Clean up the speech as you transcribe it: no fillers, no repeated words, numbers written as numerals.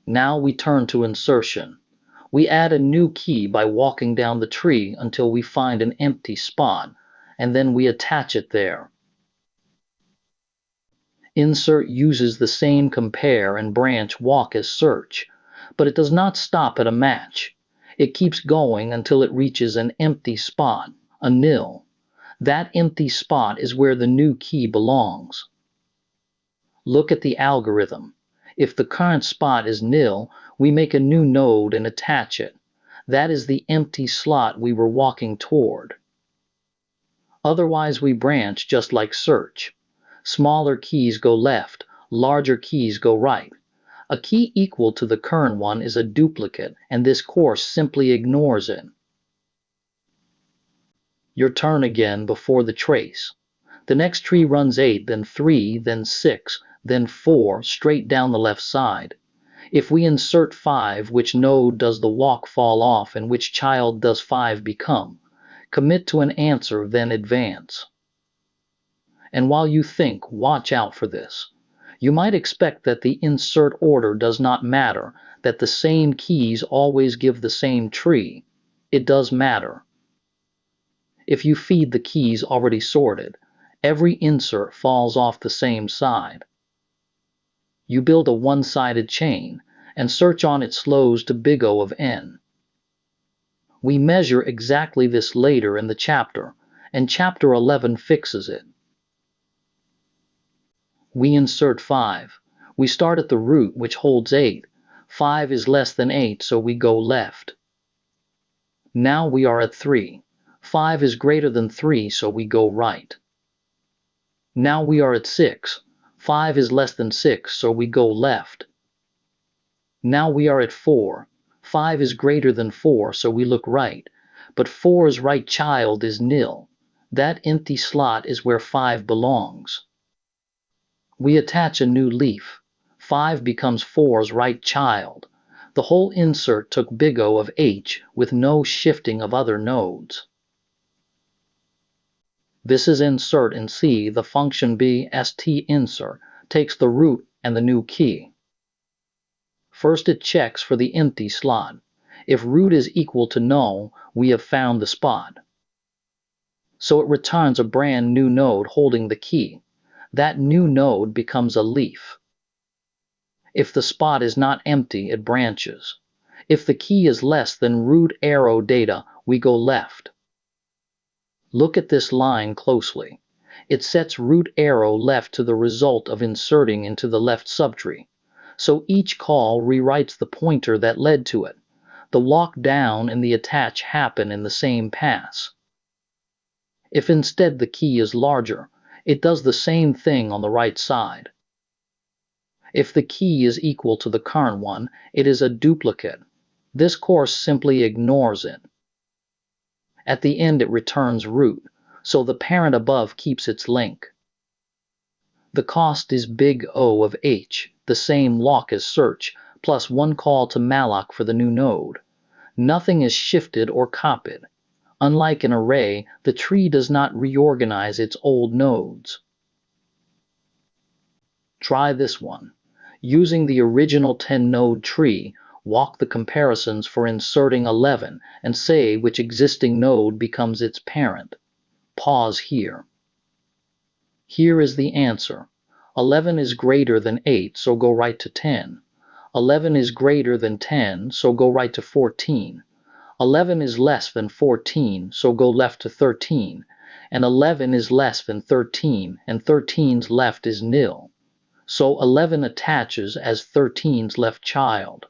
Now we turn to insertion. We add a new key by walking down the tree until we find an empty spot, and then we attach it there. Insert uses the same compare and branch walk as search, but it does not stop at a match. It keeps going until it reaches an empty spot, a nil. That empty spot is where the new key belongs. Look at the algorithm. If the current spot is nil, we make a new node and attach it. That is the empty slot we were walking toward. Otherwise we branch just like search. Smaller keys go left, larger keys go right. A key equal to the current one is a duplicate, and this course simply ignores it. Your turn again before the trace. The next tree runs 8, then 3, then 6, then 4, straight down the left side. If we insert 5, which node does the walk fall off and which child does 5 become? Commit to an answer, then advance. And while you think, watch out for this. You might expect that the insert order does not matter, that the same keys always give the same tree. It does matter. If you feed the keys already sorted, every insert falls off the same side. You build a one-sided chain, and search on it slows to big O of n. We measure exactly this later in the chapter, and chapter 11 fixes it. We insert 5. We start at the root, which holds 8. 5 is less than 8, so we go left. Now we are at 3. 5 is greater than 3, so we go right. Now we are at 6. 5 is less than 6, so we go left. Now we are at 4. 5 is greater than 4, so we look right. But 4's right child is nil. That empty slot is where 5 belongs. We attach a new leaf. 5 becomes 4's right child. The whole insert took big O of h with no shifting of other nodes. This is insert in C. The function bst_insert takes the root and the new key. First it checks for the empty slot. If root is equal to null, we have found the spot. So it returns a brand new node holding the key. That new node becomes a leaf. If the spot is not empty, it branches. If the key is less than root arrow data, we go left. Look at this line closely. It sets root arrow left to the result of inserting into the left subtree. So each call rewrites the pointer that led to it. The walk down and the attach happen in the same pass. If instead the key is larger, it does the same thing on the right side. If the key is equal to the current one, it is a duplicate. This course simply ignores it. At the end it returns root, so the parent above keeps its link. The cost is big O of h, the same walk as search, plus one call to malloc for the new node. Nothing is shifted or copied. Unlike an array, the tree does not reorganize its old nodes. Try this one. Using the original 10-node tree, walk the comparisons for inserting 11 and say which existing node becomes its parent. Pause here. Here is the answer. 11 is greater than 8, so go right to 10. 11 is greater than 10, so go right to 14. 11 is less than 14, so go left to 13. And 11 is less than 13, and 13's left is nil. So 11 attaches as 13's left child.